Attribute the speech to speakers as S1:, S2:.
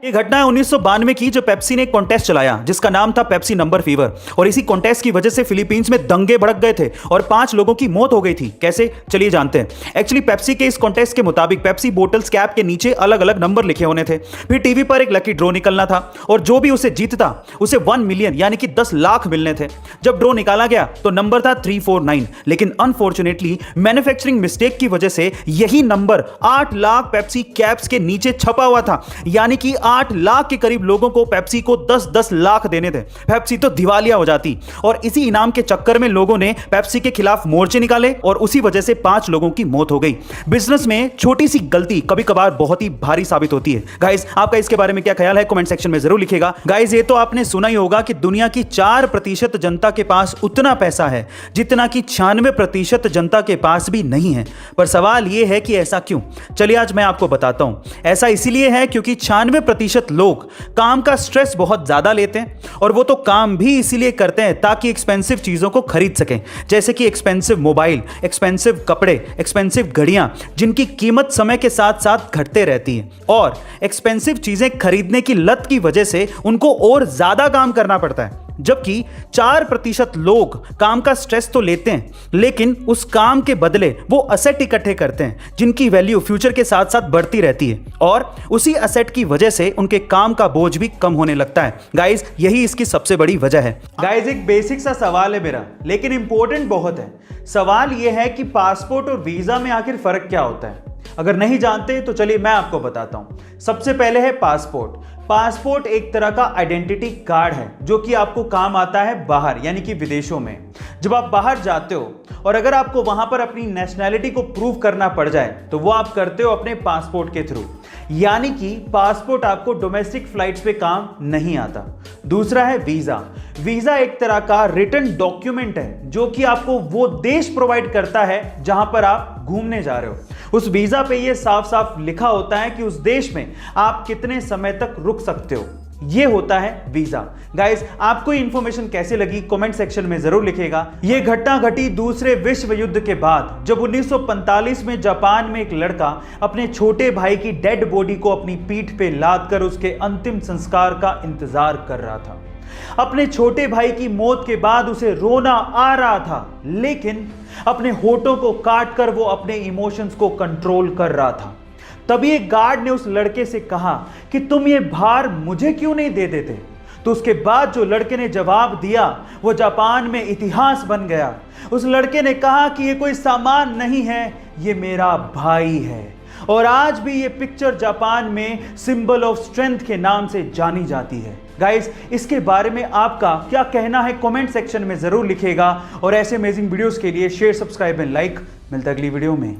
S1: ये घटना है 1992 की, जो पेप्सी ने एक कॉन्टेस्ट चलाया जिसका नाम था पेप्सी नंबर फीवर। और इसी कॉन्टेस्ट की वजह से फिलीपींस में दंगे भड़क गए थे और 5 लोगों की मौत हो गई थी। कैसे, चलिए जानते हैं। एक्चुअली पेप्सी के इस कॉन्टेस्ट के मुताबिक पेप्सी बोटल्स कैप के नीचे अलग अलग नंबर लिखे होने थे। फिर टीवी पर एक लकी ड्रॉ निकलना था और जो भी उसे जीतता उसे 1 मिलियन यानी कि 10 लाख मिलने थे। जब ड्रॉ निकाला गया तो नंबर था 349, लेकिन अनफॉर्चुनेटली मैन्युफैक्चरिंग मिस्टेक की वजह से यही नंबर 8 लाख पेप्सी कैप्स के नीचे छपा हुआ था, यानी कि 8 लाख के करीब लोगों को पेप्सी को 10-10 लाख देने थे। पेप्सी तो दिवालिया हो जाती और इसी इनाम के चक्कर में लोगों ने पेप्सी के खिलाफ मोर्चे निकाले और उसी वजह से 5 लोगों की मौत हो गई। बिजनेस में छोटी सी गलती कभी कभार बहुत ही भारी साबित होती है। गाइस, आपका इसके बारे में क्या ख्याल है, कमेंट सेक्शन में जरूर लिखिएगा। गाइस, ये तो आपने सुना ही होगा कि दुनिया की 4% जनता के पास उतना पैसा है जितना कि 96% जनता के पास भी नहीं है। पर सवाल यह है कि ऐसा क्यों? चलिए आज मैं आपको बताता हूं। ऐसा इसीलिए है क्योंकि 96% लोग काम का स्ट्रेस बहुत ज्यादा लेते हैं और वो तो काम भी इसीलिए करते हैं ताकि एक्सपेंसिव चीजों को खरीद सकें, जैसे कि एक्सपेंसिव मोबाइल, एक्सपेंसिव कपड़े, एक्सपेंसिव घड़ियां जिनकी कीमत समय के साथ साथ घटते रहती है। और एक्सपेंसिव चीजें खरीदने की लत की वजह से उनको और ज्यादा काम करना पड़ता है। जबकि 4% लोग काम का स्ट्रेस तो लेते हैं, लेकिन उस काम के बदले वो असेट इकट्ठे करते हैं जिनकी वैल्यू फ्यूचर के साथ साथ बढ़ती रहती है और उसी असेट की वजह से उनके काम का बोझ भी कम होने लगता है। गाइस, यही इसकी सबसे बड़ी वजह है। गाइस, एक बेसिक सा सवाल है मेरा, लेकिन इंपॉर्टेंट बहुत है। सवाल यह है कि पासपोर्ट और वीजा में आखिर फर्क क्या होता है? अगर नहीं जानते तो चलिए मैं आपको बताता हूं। सबसे पहले है पासपोर्ट। पासपोर्ट एक तरह का आइडेंटिटी कार्ड है जो कि आपको काम आता है बाहर, यानी कि विदेशों में। जब आप बाहर जाते हो और अगर आपको वहां पर अपनी नेशनैलिटी को प्रूव करना पड़ जाए तो वो आप करते हो अपने पासपोर्ट के थ्रू, यानी कि पासपोर्ट आपको डोमेस्टिक फ्लाइट्स पे काम नहीं आता। दूसरा है वीजा। वीजा एक तरह का रिटन डॉक्यूमेंट है जो कि आपको वो देश प्रोवाइड करता है जहां पर आप घूमने जा रहे हो। उस वीजा पे ये साफ साफ लिखा होता है कि उस देश में आप कितने समय तक रुक सकते हो। ये होता है वीजा। गाइस, आपको ये इंफॉर्मेशन कैसे लगी कमेंट सेक्शन में जरूर लिखिएगा। ये घटना घटी दूसरे विश्व युद्ध के बाद, जब 1945 में जापान में एक लड़का अपने छोटे भाई की डेड बॉडी को अपनी पीठ पे लाद कर उसके अंतिम संस्कार का इंतजार कर रहा था। अपने छोटे भाई की मौत के बाद उसे रोना आ रहा था, लेकिन अपने होठों को काट कर वो अपने इमोशंस को कंट्रोल कर रहा था। तभी एक गार्ड ने उस लड़के से कहा कि तुम ये भार मुझे क्यों नहीं दे देते? तो उसके बाद जो लड़के ने जवाब दिया वो जापान में इतिहास बन गया। उस लड़के ने कहा कि ये कोई सामान नहीं है, ये मेरा भाई है। और आज भी ये पिक्चर जापान में सिंबल ऑफ स्ट्रेंथ के नाम से जानी जाती है। गाइस, इसके बारे में आपका क्या कहना है कमेंट सेक्शन में जरूर लिखिएगा और ऐसे अमेजिंग वीडियोस के लिए शेयर, सब्सक्राइब एंड लाइक। मिलता है अगली वीडियो में।